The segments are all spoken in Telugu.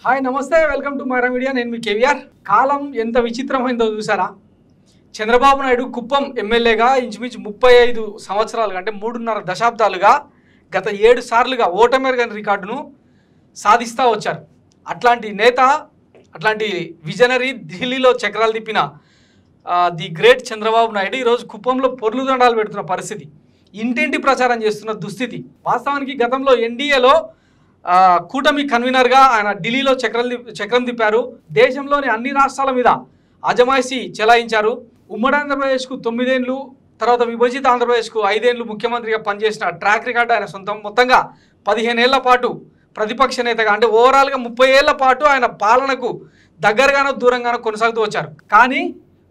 హాయ్ నమస్తే వెల్కమ్ టు మైరా మీడియా నేను మీ కేవీఆర్ కాలం ఎంత విచిత్రమైందో చూసారా చంద్రబాబు నాయుడు కుప్పం ఎమ్మెల్యేగా ఇంచుమించు 35 సంవత్సరాలుగా అంటే 3.5 దశాబ్దాలుగా గత 7 సార్లుగా ఓటమెరుగని రికార్డును సాధిస్తూ వచ్చారు అట్లాంటి నేత అట్లాంటి విజనరీ ఢిల్లీలో చక్రాలు తిప్పిన ది గ్రేట్ చంద్రబాబు నాయుడు ఈరోజు కుప్పంలో పొర్లు దండాలు పెడుతున్న పరిస్థితి ఇంటింటి ప్రచారం చేస్తున్న దుస్థితి వాస్తవానికి గతంలో ఎన్డీఏలో కూటమి కన్వీనర్గా ఆయన ఢిల్లీలో చక్రం తిప్పారు దేశంలోని అన్ని రాష్ట్రాల మీద అజమాయిషీ చెలాయించారు ఉమ్మడి ఆంధ్రప్రదేశ్కు 9 ఏళ్ళు తర్వాత విభజిత ఆంధ్రప్రదేశ్కు 5 ఏళ్ళు ముఖ్యమంత్రిగా పనిచేసిన ట్రాక్ రికార్డు ఆయన సొంతం మొత్తంగా 15 ఏళ్ల పాటు ప్రతిపక్ష నేతగా అంటే ఓవరాల్గా 30 ఏళ్ల పాటు ఆయన పాలనకు దగ్గరగానో దూరంగానో కొనసాగుతూ వచ్చారు కానీ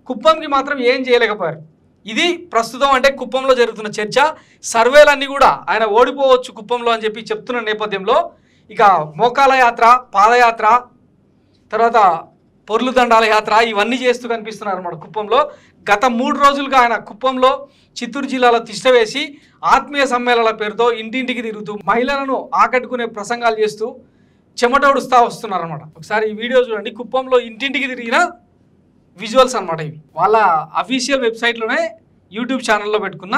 కుప్పంకి మాత్రం ఏం చేయలేకపోయారు ఇది ప్రస్తుతం అంటే కుప్పంలో జరుగుతున్న చర్చ సర్వేలన్నీ కూడా ఆయన ఓడిపోవచ్చు కుప్పంలో అని చెప్పి చెప్తున్న నేపథ్యంలో ఇక మోకాల యాత్ర పాదయాత్ర తర్వాత పొర్లు దండాల యాత్ర ఇవన్నీ చేస్తూ కనిపిస్తున్నారు అన్నమాట కుప్పంలో గత 3 రోజులుగా ఆయన కుప్పంలో చిత్తూరు జిల్లాలో తిష్టవేసి ఆత్మీయ సమ్మేళనాల పేరుతో ఇంటింటికి తిరుగుతూ మహిళలను ఆకట్టుకునే ప్రసంగాలు చేస్తూ చెమటోడుస్తూ వస్తున్నారు అనమాట ఒకసారి ఈ వీడియో చూడండి కుప్పంలో ఇంటింటికి తిరిగిన విజువల్స్ అనమాట ఇవి వాళ్ళ అఫీషియల్ వెబ్సైట్లోనే యూట్యూబ్ ఛానల్లో పెట్టుకున్న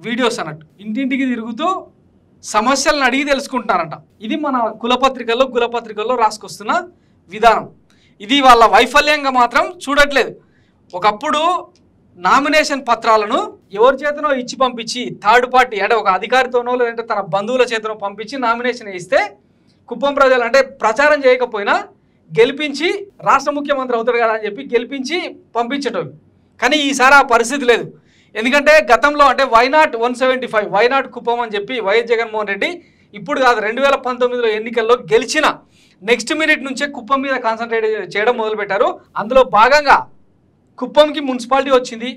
వీడియోస్ అన్నట్టు ఇంటింటికి తిరుగుతూ సమస్యలను అడిగి తెలుసుకుంటున్నారంట ఇది మన కులపత్రికల్లో రాసుకొస్తున్న విధానం ఇది వాళ్ళ వైఫల్యంగా మాత్రం చూడట్లేదు ఒకప్పుడు నామినేషన్ పత్రాలను ఎవరి చేతనో ఇచ్చి పంపించి థర్డ్ పార్టీ అంటే ఒక అధికారితోనో లేదంటే తన బంధువుల చేతనో పంపించి నామినేషన్ ఇస్తే కుప్పం ప్రజలు అంటే ప్రచారం చేయకపోయినా గెలిపించి రాష్ట్ర ముఖ్యమంత్రి అవుతాడు కదా అని చెప్పి గెలిపించి పంపించటం కానీ ఈసారి ఆ పరిస్థితి లేదు ఎందుకంటే గతంలో అంటే వైనాట్ 175 వైనాట్ కుప్పం అని చెప్పి వైఎస్ జగన్మోహన్ రెడ్డి ఇప్పుడు కాదు 2019లో ఎన్నికల్లో గెలిచిన నెక్స్ట్ మినిట్ నుంచే కుప్పం మీద కాన్సన్ట్రేట్ చేయడం మొదలుపెట్టారు అందులో భాగంగా కుప్పంకి మున్సిపాలిటీ వచ్చింది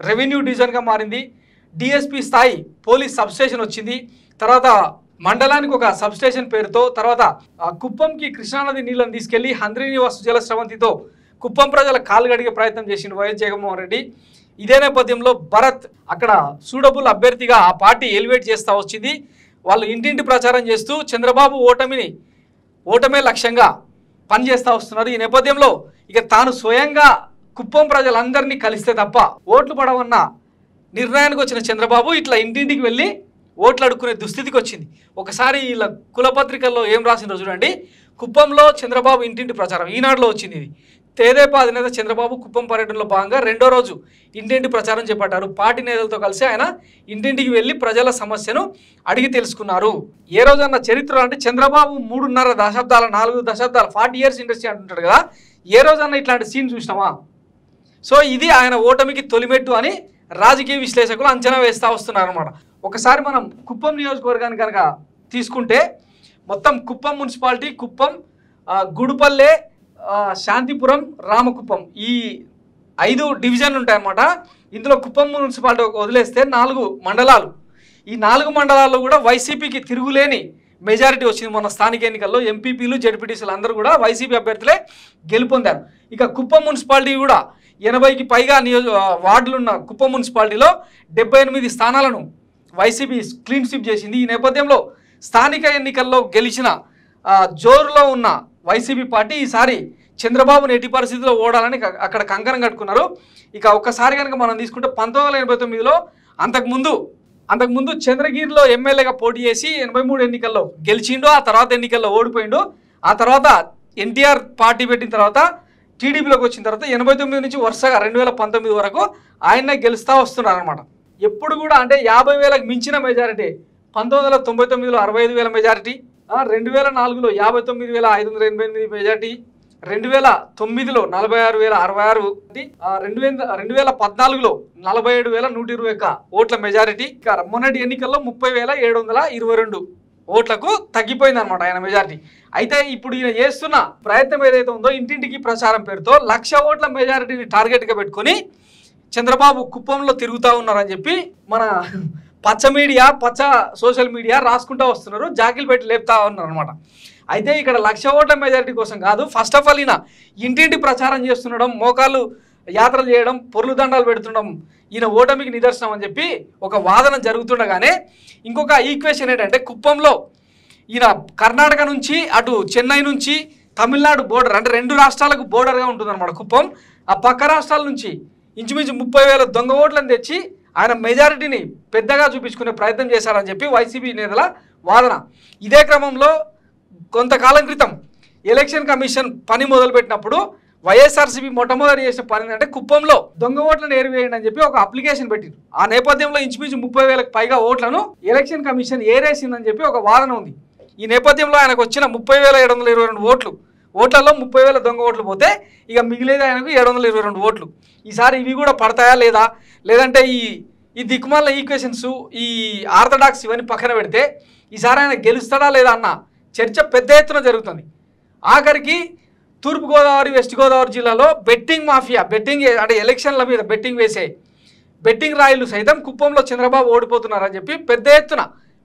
రెవెన్యూ డివిజన్గా మారింది డిఎస్పీ స్థాయి పోలీస్ సబ్స్టేషన్ వచ్చింది తర్వాత మండలానికి ఒక సబ్స్టేషన్ పేరుతో తర్వాత కుప్పంకి కృష్ణానది నీళ్ళని తీసుకెళ్లి హంద్రీనివాస్ జలస్రవంతితో కుప్పం ప్రజల కాలు గడిగే ప్రయత్నం చేసిండు వైఎస్ జగన్మోహన్ రెడ్డి ఇదే నేపథ్యంలో భరత్ అక్కడ సూటబుల్ అభ్యర్థిగా ఆ పార్టీ ఎలివేట్ చేస్తూ వచ్చింది వాళ్ళు ఇంటింటి ప్రచారం చేస్తూ చంద్రబాబు ఓటమే లక్ష్యంగా పనిచేస్తూ వస్తున్నారు ఈ నేపథ్యంలో ఇక తాను స్వయంగా కుప్పం ప్రజలందరినీ కలిస్తే తప్ప ఓట్లు పడవన్న నిర్ణయానికి వచ్చిన చంద్రబాబు ఇట్లా ఇంటింటికి వెళ్ళి ఓట్లు అడుక్కునే దుస్థితికి వచ్చింది ఒకసారి ఇలా కులపత్రికల్లో ఏం రాసిందో చూడండి కుప్పంలో చంద్రబాబు ఇంటింటి ప్రచారం ఈనాడులో వచ్చింది ఇది తెదేపా అధినేత చంద్రబాబు కుప్పం పర్యటనలో భాగంగా 2వ రోజు ఇంటింటి ప్రచారం చేపట్టారు పార్టీ నేతలతో కలిసి ఆయన ఇంటింటికి వెళ్ళి ప్రజల సమస్యను అడిగి తెలుసుకున్నారు ఏ రోజన్న చరిత్ర అంటే చంద్రబాబు 3.5 దశాబ్దాల 4 దశాబ్దాల 40 ఇయర్స్ ఇండస్ట్రీ అంటుంటాడు కదా ఏ రోజన్న ఇట్లాంటి సీన్ చూసినామా సో ఇది ఆయన ఓటమికి తొలిమెట్టు అని రాజకీయ విశ్లేషకులు అంచనా వేస్తూ వస్తున్నారు అనమాట ఒకసారి మనం కుప్పం నియోజకవర్గాన్ని కనుక తీసుకుంటే మొత్తం కుప్పం మున్సిపాలిటీ కుప్పం గుడిపల్లె శాంతిపురం రామకుప్పం ఈ 5 డివిజన్లు ఉంటాయన్నమాట ఇందులో కుప్పం మున్సిపాలిటీ వదిలేస్తే 4 మండలాలు ఈ 4 మండలాల్లో కూడా వైసీపీకి తిరుగులేని మెజారిటీ వచ్చింది మొన్న స్థానిక ఎన్నికల్లో ఎంపీపీలు జెడ్పీటీసీలు అందరూ కూడా వైసీపీ అభ్యర్థులే గెలుపొందారు ఇక కుప్పం మున్సిపాలిటీ కూడా 80కి పైగా వార్డులున్న కుప్పం మున్సిపాలిటీలో 78 స్థానాలను వైసీపీ క్లీన్ స్వీప్ చేసింది ఈ నేపథ్యంలో స్థానిక ఎన్నికల్లో గెలిచిన జోరులో ఉన్న వైసీపీ పార్టీ ఈసారి చంద్రబాబుని ఎట్టి పరిస్థితుల్లో ఓడాలని అక్కడ కంకణం కట్టుకున్నారు ఇక ఒక్కసారి కనుక మనం తీసుకుంటే 1989లో అంతకుముందు చంద్రగిరిలో ఎమ్మెల్యేగా పోటీ చేసి 83 ఎన్నికల్లో గెలిచిండు ఆ తర్వాత ఎన్నికల్లో ఓడిపోయిండు ఆ తర్వాత ఎన్టీఆర్ పార్టీ పెట్టిన తర్వాత టీడీపీలోకి వచ్చిన తర్వాత 89 నుంచి వరుసగా 2019 వరకు ఆయన్నే గెలుస్తూ వస్తున్నారు అనమాట ఎప్పుడు కూడా అంటే 50,000కు మించిన మెజారిటీ 1999లో 65,000 మెజారిటీ 2004లో 59,588 మెజారిటీ 2009లో 46,066 2014లో 47,121 ఓట్ల మెజారిటీ మొన్నటి ఎన్నికల్లో 30,722 ఓట్లకు తగ్గిపోయింది అనమాట ఆయన మెజారిటీ అయితే ఇప్పుడు ఈయన చేస్తున్న ప్రయత్నం ఏదైతే ఉందో ఇంటింటికి ప్రచారం పేరుతో 1,00,000 ఓట్ల మెజారిటీని టార్గెట్గా పెట్టుకొని చంద్రబాబు కుప్పంలో తిరుగుతూ ఉన్నారని చెప్పి మన పచ్చ సోషల్ మీడియా రాసుకుంటూ వస్తున్నారు జాకిలు పెట్టి లేపుతా ఉన్నారు అనమాట అయితే ఇక్కడ 1,00,000 ఓట్ల మెజారిటీ కోసం కాదు ఫస్ట్ ఆఫ్ ఆల్ ఈయన ఇంటింటి ప్రచారం చేస్తుండడం మోకాళ్ళు యాత్రలు చేయడం పొర్లు దండాలు పెడుతుండడం ఈయన ఓటమికి నిదర్శనం అని చెప్పి ఒక వాదన జరుగుతుండగానే ఇంకొక ఈక్వేషన్ ఏంటంటే కుప్పంలో ఈయన కర్ణాటక నుంచి అటు చెన్నై నుంచి తమిళనాడు బోర్డర్ అంటే 2 రాష్ట్రాలకు బోర్డర్గా ఉంటుందన్నమాట కుప్పం. ఆ పక్క రాష్ట్రాల నుంచి ఇంచుమించు 30,000 దొంగ ఓట్లను తెచ్చి ఆయన మెజారిటీని పెద్దగా చూపించుకునే ప్రయత్నం చేశారని చెప్పి వైసీపీ నేతల వాదన. ఇదే క్రమంలో కొంతకాలం క్రితం ఎలక్షన్ కమిషన్ పని మొదలుపెట్టినప్పుడు వైఎస్ఆర్సీపీ మొట్టమొదటి చేసిన పని ఏంటంటే కుప్పంలో దొంగ ఓట్లను ఏరివేయండి అని చెప్పి ఒక అప్లికేషన్ పెట్టింది. ఆ నేపథ్యంలో ఇంచుమించు 30,000కు పైగా ఓట్లను ఎలక్షన్ కమిషన్ ఏరేసిందని చెప్పి ఒక వాదన ఉంది. ఈ నేపథ్యంలో ఆయనకు వచ్చిన 30,722 ఓట్లలో 30,000 దొంగ ఓట్లు పోతే ఇక మిగిలేది ఆయనకు 722 ఓట్లు. ఈసారి ఇవి కూడా పడతాయా లేదా, లేదంటే ఈ దిక్కుమాల ఈక్వేషన్స్, ఈ ఆర్థడాక్స్ ఇవన్నీ పక్కన పెడితే ఈసారి ఆయన గెలుస్తాడా లేదా అన్న చర్చ పెద్ద ఎత్తున జరుగుతుంది. ఆఖరికి తూర్పుగోదావరి, వెస్ట్ గోదావరి జిల్లాలో బెట్టింగ్ మాఫియా, బెట్టింగ్ అంటే ఎలక్షన్ల మీద బెట్టింగ్ వేసే బెట్టింగ్ రాయిలు సైతం కుప్పంలో చంద్రబాబు ఓడిపోతున్నారని చెప్పి పెద్ద ఎత్తున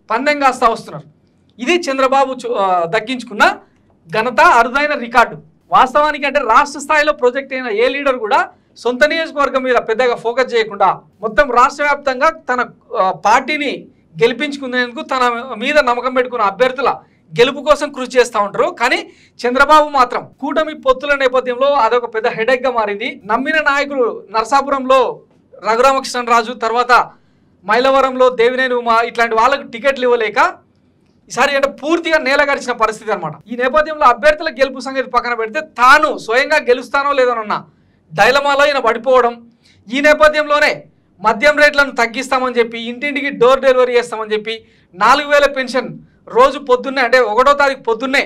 పందెం కాస్తా వస్తున్నారు. ఇది చంద్రబాబు దక్కించుకున్న ఘనత, అరుదైన రికార్డు. వాస్తవానికి అంటే రాష్ట్ర స్థాయిలో ప్రొజెక్ట్ అయిన ఏ లీడర్ కూడా సొంత నియోజకవర్గం మీద పెద్దగా ఫోకస్ చేయకుండా మొత్తం రాష్ట్ర వ్యాప్తంగా తన పార్టీని గెలిపించుకునేందుకు తన మీద నమ్మకం పెట్టుకున్న అభ్యర్థుల గెలుపు కోసం కృషి చేస్తూ ఉంటారు. కానీ చంద్రబాబు మాత్రం కూటమి పొత్తుల నేపథ్యంలో అదొక పెద్ద హెడేక్గా మారింది. నమ్మిన నాయకులు నరసాపురంలో రఘురామకృష్ణరాజు, తర్వాత మైలవరంలో దేవినేని ఉమా ఇట్లాంటి వాళ్ళకు టికెట్లు ఇవ్వలేక ఈసారి అంటే పూర్తిగా నేలగరిచిన పరిస్థితి అనమాట. ఈ నేపథ్యంలో అభ్యర్థుల గెలుపు సంగతి పక్కన పెడితే తాను స్వయంగా గెలుస్తానో లేదోనన్న డైలమాలో ఈయన పడిపోవడం. ఈ నేపథ్యంలోనే మద్యం రేట్లను తగ్గిస్తామని చెప్పి, ఇంటింటికి డోర్ డెలివరీ చేస్తామని చెప్పి, 4,000 పెన్షన్ రోజు పొద్దున్నే అంటే 1వ తారీఖు పొద్దున్నే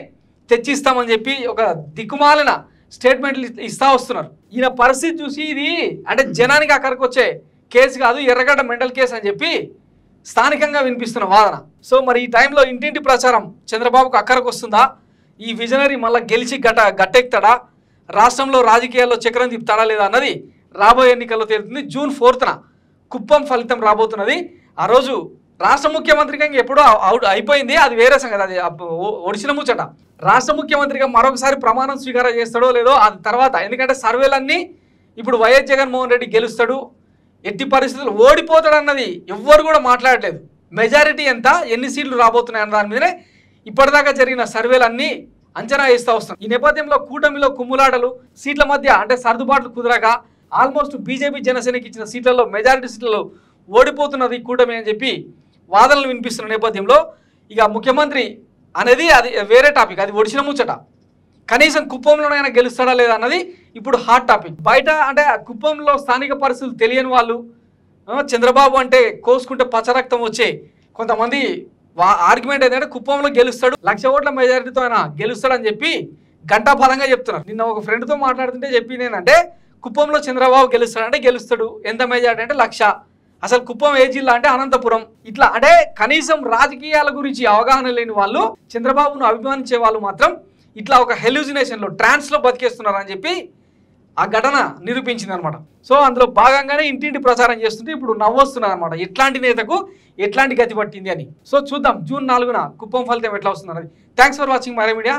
తెచ్చిస్తామని చెప్పి ఒక దిక్కుమాలిన స్టేట్మెంట్లు ఇస్తా వస్తున్నారు. ఈయన పరిస్థితి చూసి ఇది అంటే జనానికి అక్కడికి వచ్చే కేసు కాదు, ఎర్రగడ్డ మెంటల్ కేసు అని చెప్పి స్థానికంగా వినిపిస్తున్న వాదన. సో మరి ఈ టైంలో ఇంటింటి ప్రచారం చంద్రబాబుకు అక్కడికి వస్తుందా? ఈ విజనరీ మళ్ళీ గెలిచి గట్టెక్కుతాడా? రాష్ట్రంలో రాజకీయాల్లో చక్రం తిప్పుతాడా లేదా అన్నది రాబోయే ఎన్నికల్లో తేలుతుంది. జూన్ 4న కుప్పం ఫలితం రాబోతున్నది. ఆ రోజు రాష్ట్ర ముఖ్యమంత్రిగా ఎప్పుడో అయిపోయింది, అది వేరే సంగతి, అది ఒడిసిన ముచ్చట. రాష్ట్ర ముఖ్యమంత్రిగా మరొకసారి ప్రమాణం స్వీకారం చేస్తాడో లేదో అది తర్వాత. ఎందుకంటే సర్వేలన్నీ ఇప్పుడు వైఎస్ జగన్మోహన్ రెడ్డి గెలుస్తాడు, ఎట్టి పరిస్థితులు ఓడిపోతాడన్నది ఎవ్వరు కూడా మాట్లాడలేదు. మెజారిటీ ఎంత, ఎన్ని సీట్లు రాబోతున్నాయి అన్న దాని మీదనే ఇప్పటిదాకా జరిగిన సర్వేలన్నీ అంచనా వేస్తూ వస్తున్నాయి. ఈ నేపథ్యంలో కూటమిలో కుమ్ములాటలు, సీట్ల మధ్య అంటే సర్దుబాట్లు కుదరక ఆల్మోస్ట్ బీజేపీ జనసేనకి ఇచ్చిన సీట్లలో మెజారిటీ సీట్లలో ఓడిపోతున్నది కూటమి అని చెప్పి వాదనలు వినిపిస్తున్న నేపథ్యంలో ఇక ముఖ్యమంత్రి అనేది అది వేరే టాపిక్, అది ఒడిసిన ముచ్చట. కనీసం కుప్పంలోనైనా గెలుస్తాడా లేదా అన్నది ఇప్పుడు హాట్ టాపిక్. బయట అంటే కుప్పంలో స్థానిక పరిస్థితులు తెలియని వాళ్ళు చంద్రబాబు అంటే కోసుకుంటే పచ్చరక్తం వచ్చే కొంతమంది ఆర్గ్యుమెంట్ ఏంటంటే కుప్పంలో గెలుస్తాడు, 1,00,000 ఓట్ల మెజారిటీతో ఆయన గెలుస్తాడని చెప్పి ఘంటాపథంగా చెప్తున్నారు. నిన్న ఒక ఫ్రెండ్తో మాట్లాడుతుంటే చెప్పింది ఏంటంటే కుప్పంలో చంద్రబాబు గెలుస్తాడంటే గెలుస్తాడు, ఎంత మెజారిటీ అంటే 1,00,000. అసలు కుప్పం ఏ జిల్లా అంటే అనంతపురం. ఇట్లా అంటే కనీసం రాజకీయాల గురించి అవగాహన లేని వాళ్ళు, చంద్రబాబును అభిమానించే వాళ్ళు మాత్రం ఇట్లా ఒక హెల్యూజినేషన్లో ట్రాన్స్లో బతికేస్తున్నారని చెప్పి ఆ ఘటన నిరూపించింది అనమాట. సో అందులో భాగంగానే ఇంటింటి ప్రచారం చేస్తుంటే ఇప్పుడు నవ్వొస్తున్నారు అనమాట, ఎట్లాంటి నేతకు ఎట్లాంటి గతి పట్టింది అని. సో చూద్దాం జూన్ 4న కుప్పం ఫలితం ఎట్లా వస్తుంది. Thanks for watching my media.